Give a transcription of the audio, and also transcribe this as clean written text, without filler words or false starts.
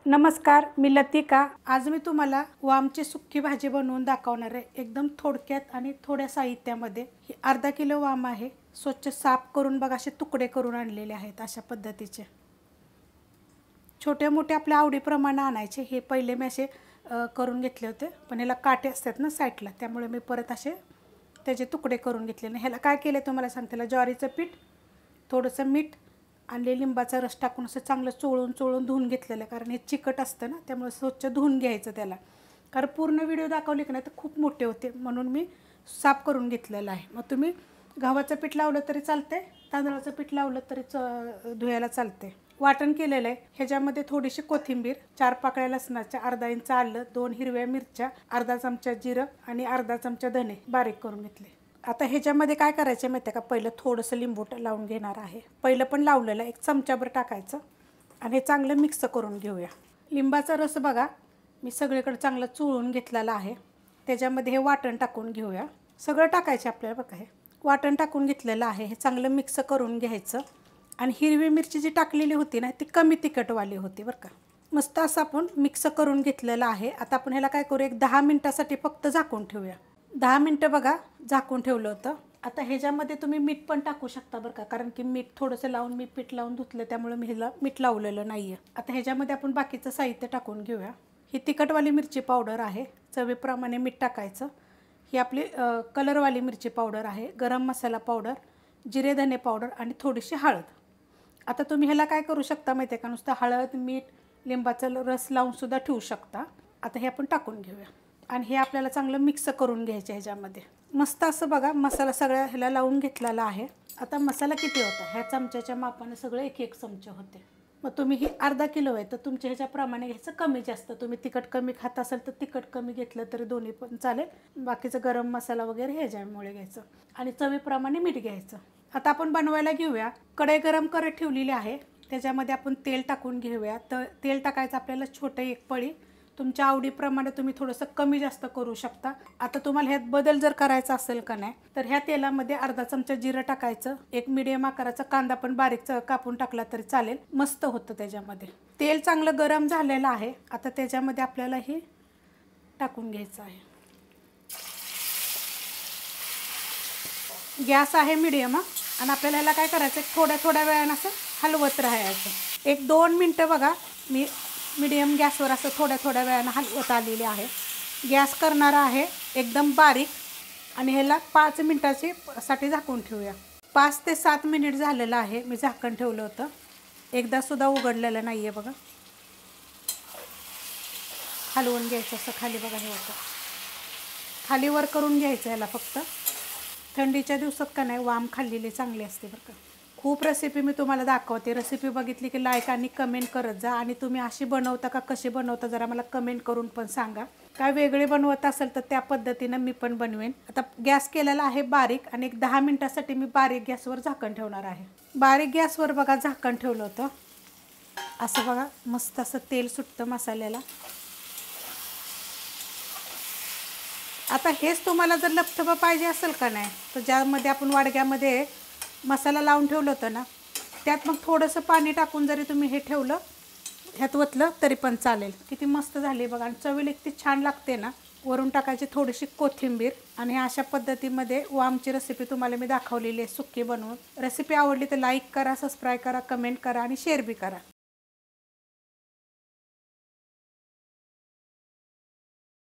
नमस्कार, मी लतिका। आज मी तुम्हाला वामची सुक्की भाजी बनवून दाखवणार आहे। एकदम थोडक्यात आणि थोड्या साहित्यामध्ये। ही अर्धा किलो वाम आहे। स्वच्छ साफ करून बघा असे तुकडे करून आणलेले आहेत अशा पद्धतीचे। छोटे मोठे आपल्या आवडीप्रमाणे आणायचे। हे पहिले मी असे करून घेतले होते, पण ह्याला काटे असतात ना साईडला, त्यामुळे मी परत असे त्याचे तुकडे करून घेतले नाही। ह्याला काय केले तुम्हाला सांगते। ह्याला ज्वारीचं पीठ, थोडंसं मीठ आणि लिंबाचा रस टाकून असं चांगलं चोळून धुवून घेतलेलं, कारण हे चिकट असतं ना, त्यामुळे स्वच्छ धुवून घ्यायचं त्याला। कारण पूर्ण व्हिडिओ दाखवले की नाही तर खूप मोठे होते, म्हणून मी साफ करून घेतलेलं आहे। मग तुम्ही गव्हाचं पीठ लावलं तरी चालते, तांदळाचं पीठ लावलं तरी धुवायला चालते। वाटण केलेलं आहे। ह्याच्यामध्ये थोडीशी कोथिंबीर, 4 पाकळ्या लसणाच्या, अर्धा इंच आलं, 2 हिरव्या मिरच्या, अर्धा चमचा जिरं आणि अर्धा चमचा धने बारीक करून घेतले। आता ह्याच्यामध्ये काय करायचं माहिती आहे का, पहिलं थोडंसं लिंबू लावून घेणार आहे। पहिलं पण लावलेलं, 1 चमचाभर टाकायचं आणि हे चांगलं मिक्स करून घेऊया। लिंबाचा रस बघा मी सगळीकडे चांगलं चोळून घेतलेला आहे। त्याच्यामध्ये हे वाटण टाकून घेऊया। सगळं टाकायचं आपल्याला बघा। हे वाटण टाकून घेतलेलं आहे, हे चांगलं मिक्स करून घ्यायचं। आणि हिरवी मिरची जी टाकलेली होती ना, ती कमी तिखटवाली होती बरं का। मस्त असं आपण मिक्स करून घेतलेलं आहे। आता आपण ह्याला काय करू, एक 10 मिनिटासाठी फक्त झाकून ठेवूया। 10 मिनिटं बघा झाकून ठेवलं होतं। आता ह्याच्यामध्ये तुम्ही मीठ पण टाकू शकता बरं का, कारण की मीठ थोडंसं लावून मी पीठ लावून धुतलं, त्यामुळे मी ह्याला मीठ लावलेलं नाही आहे। आता ह्याच्यामध्ये आपण बाकीचं साहित्य टाकून घेऊया। ही तिखटवाली मिरची पावडर आहे, चवीप्रमाणे मीठ टाकायचं। ही आपली कलरवाली मिरची पावडर आहे, गरम मसाला पावडर, जिरे धने पावडर आणि थोडीशी हळद। आता तुम्ही ह्याला काय करू शकता माहिती आहे का, नुसतं हळद, मीठ, लिंबाचा रस लावूनसुद्धा ठेवू शकता। आता हे आपण टाकून घेऊया आणि हे आपल्याला चांगलं मिक्स करून घ्यायचं। ह्याच्यामध्ये मस्त असं बघा मसाला सगळ्या ह्याला लावून घेतलेला आहे। आता मसाला किती होता, ह्या चमच्याच्या मापाने सगळे 1-1 चमचे होते। मग तुम्ही ही अर्धा किलो आहे तर तुमच्या ह्याच्याप्रमाणे घ्यायचं, कमी जास्त। तुम्ही तिखट कमी खात असाल तर तिखट कमी घेतलं तरी दोन्ही पण चालेल। बाकीचं गरम मसाला वगैरे ह्याच्यामुळे घ्यायचं आणि चवीप्रमाणे मीठ घ्यायचं। आता आपण बनवायला घेऊया। कढई गरम करत ठेवलेली आहे, त्याच्यामध्ये आपण तेल टाकून घेऊया। तर तेल टाकायचं आपल्याला छोटं 1 पळी, तुमच्या आवडीप्रमाणे तुम्ही थोडंसं कमी जास्त करू शकता। आता तुम्हाला ह्यात बदल जर करायचा असेल का नाही, तर ह्या तेलामध्ये अर्धा चमचा जिरं टाकायचं। 1 मीडियम आकाराचा कांदा पण बारीक कापून टाकला तरी चालेल, मस्त होतं त्याच्यामध्ये। तेल चांगलं गरम झालेलं आहे। आता त्याच्यामध्ये आपल्याला हे टाकून घ्यायचं आहे। गॅस आहे मीडियम आणि आपल्याला ह्याला काय करायचं, थोड्या वेळानं असं हलवत राहायचं। 1-2 मिनटं बघा मी मीडियम गॅसवर असं थोड्या वेळानं हलवत आलेली आहे। गॅस करणार आहे एकदम बारीक आणि ह्याला 5 मिनिटासाठी झाकून ठेवूया। 5 ते 7 मिनिट झालेलं आहे, मी झाकण ठेवलं होतं, एकदासुद्धा उघडलेलं नाही आहे बघा। हलवून घ्यायचं असं खाली बघा, हे होतं खाली वर करून घ्यायचं ह्याला फक्त। थंडीच्या दिवसात का नाही वाम खाल्लेली चांगली असते बरं का। खूप रेसिपी मी तुम्हाला दाखवते, रेसिपी बघितली की लाईक आणि कमेंट करत जा। आणि तुम्ही अशी बनवता का कशी बनवता जरा मला कमेंट करून पण सांगा। काय वेगळे बनवत असेल तर त्या पद्धतीनं मी पण बनवेन। आता गॅस केलेला आहे बारीक आणि एक 10 मिनिटासाठी मी बारीक गॅसवर झाकण ठेवणार आहे। बारीक गॅसवर बघा झाकण ठेवलं होतं, असं बघा मस्त असं तेल सुटतं मसाल्याला। आता हेच तुम्हाला जर लपथबं पाहिजे असेल का नाही, तर ज्यामध्ये आपण वाडग्यामध्ये मसाला लावून ठेवलं होतं ना, त्यात मग थोडंसं पाणी टाकून जरी तुम्ही हे ठेवलं, ह्यात वतलं तरी पण चालेल। किती मस्त झाली बघा आणि चवीला इतकी छान लागते ना। वरून टाकायची थोडीशी कोथिंबीर आणि अशा पद्धतीमध्ये वामची रेसिपी तुम्हाला मी दाखवलेली आहे सुक्की बनवून। रेसिपी आवडली तर लाईक करा, सबस्क्राईब करा, कमेंट करा आणि शेअर बी करा।